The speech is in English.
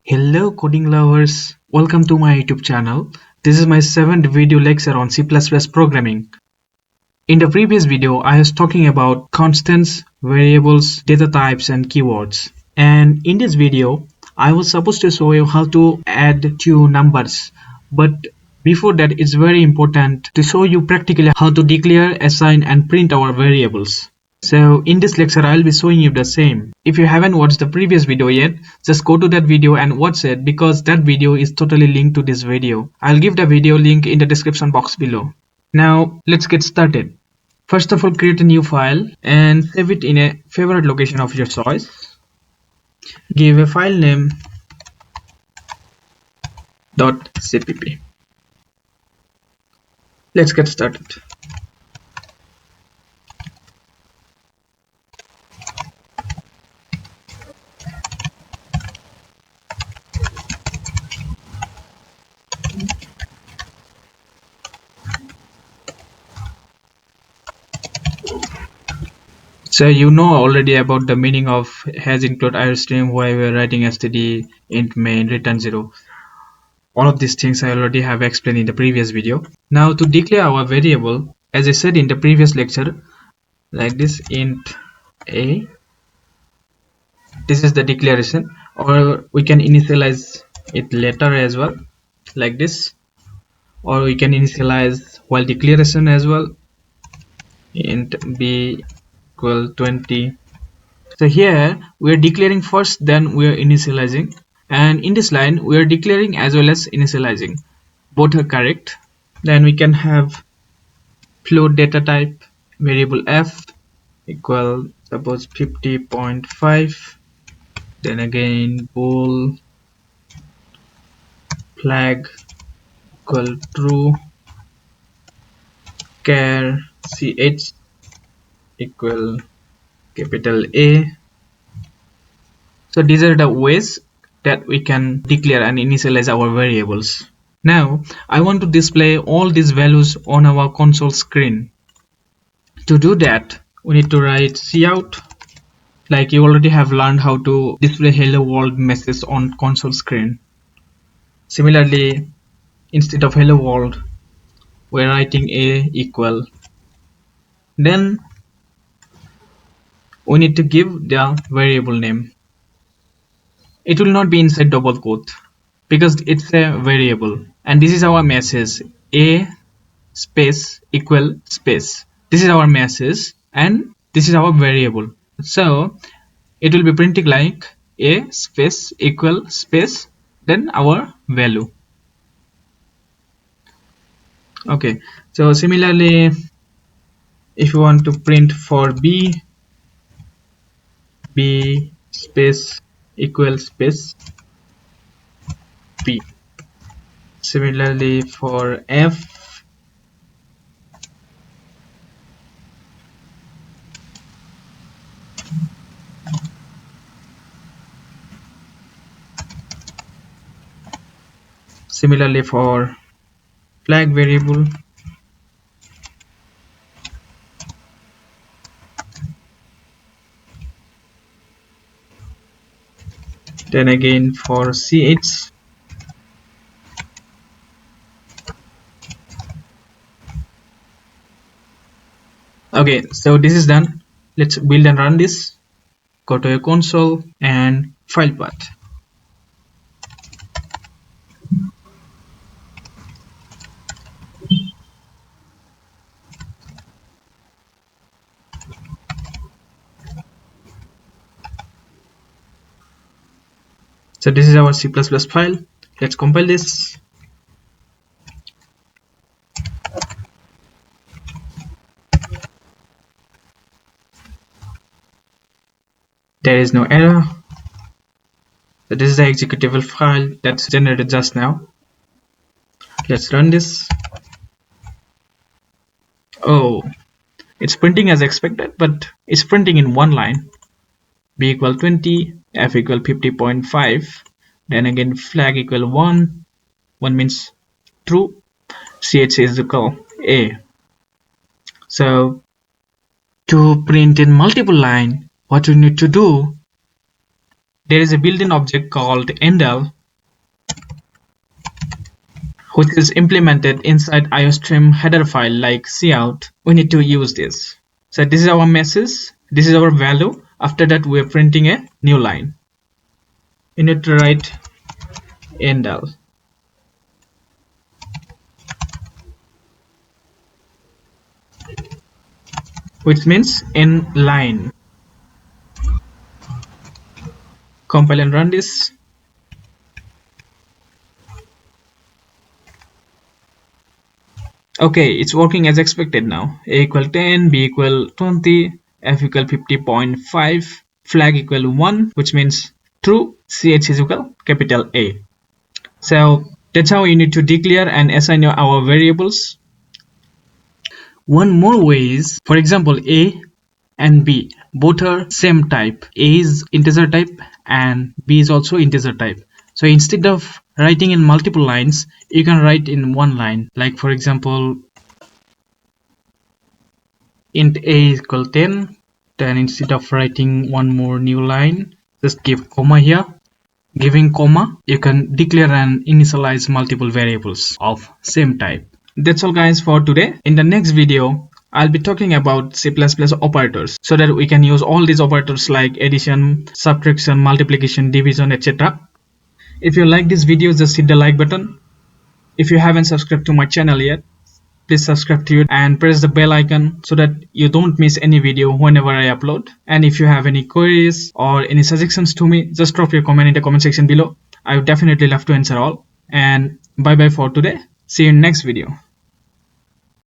Hello coding lovers, welcome to my YouTube channel. This is my 7th video lecture on C++ programming. In the previous video, I was talking about constants, variables, data types and keywords. And in this video, I was supposed to show you how to add two numbers. But before that, it's very important to show you practically how to declare, assign and print our variables. So in this lecture, I'll be showing you the same. If you haven't watched the previous video yet, just go to that video and watch it because that video is totally linked to this video. I'll give the video link in the description box below. Now let's get started. First of all, create a new file and save it in a favorite location of your choice. Give a file name .cpp. Let's get started. So you know already about the meaning of has include iostream, why we are writing std, int main, return 0. All of these things I already have explained in the previous video. Now to declare our variable, as I said in the previous lecture, like this int a, this is the declaration, or we can initialize it later as well, like this, or we can initialize while declaration as well, int b equal 20. So here we are declaring first, then we are initializing, and in this line we are declaring as well as initializing. Both are correct. Then we can have float data type, variable f equal suppose 50.5, then again bool flag equal true, char ch equal capital A. So these are the ways that we can declare and initialize our variables. Now I want to display all these values on our console screen. To do that, we need to write cout, like you already have learned how to display hello world message on console screen. Similarly, instead of hello world, we're writing a equal. Then we need to give the variable name. It will not be inside double quote because it's a variable, and this is our message, a space equal space. This is our message and this is our variable. So it will be printing like a space equal space, then our value. Okay, so similarly, if you want to print for b space equal space b. Similarly for f, similarly for flag variable, then again for ch, okay, so this is done. Let's build and run this. Go to your console and file path. So this is our C++ file. Let's compile this. There is no error. So this is the executable file that's generated just now. Let's run this. Oh, it's printing as expected, but it's printing in one line. B equal 20, F equal 50.5, then again flag equal 1, 1 means true, CH is equal A. So To print in multiple line, what we need to do, there is a built-in object called endl, which is implemented inside iostream header file like cout. We need to use this. So this is our message, this is our value. After that, we are printing a new line. You need to write endl, which means in line. Compile and run this. Okay, it's working as expected now. A equal 10, B equal 20, F equal 50.5, flag equal 1, which means true, CH is equal capital A. So that's how you need to declare and assign our variables. One more way is, for example, A and B both are same type. A is integer type and B is also integer type. So instead of writing in multiple lines, you can write in one line. Like for example, int A equal 10. Then instead of writing one more new line, just give comma here. Giving comma, you can declare and initialize multiple variables of same type. That's all guys for today. In the next video, I'll be talking about C++ operators so that we can use all these operators like addition, subtraction, multiplication, division, etc. If you like this video, just hit the like button. If you haven't subscribed to my channel yet, please subscribe to it and press the bell icon so that you don't miss any video whenever I upload. And if you have any queries or any suggestions to me, just drop your comment in the comment section below. I would definitely love to answer all. And bye bye for today. See you in next video.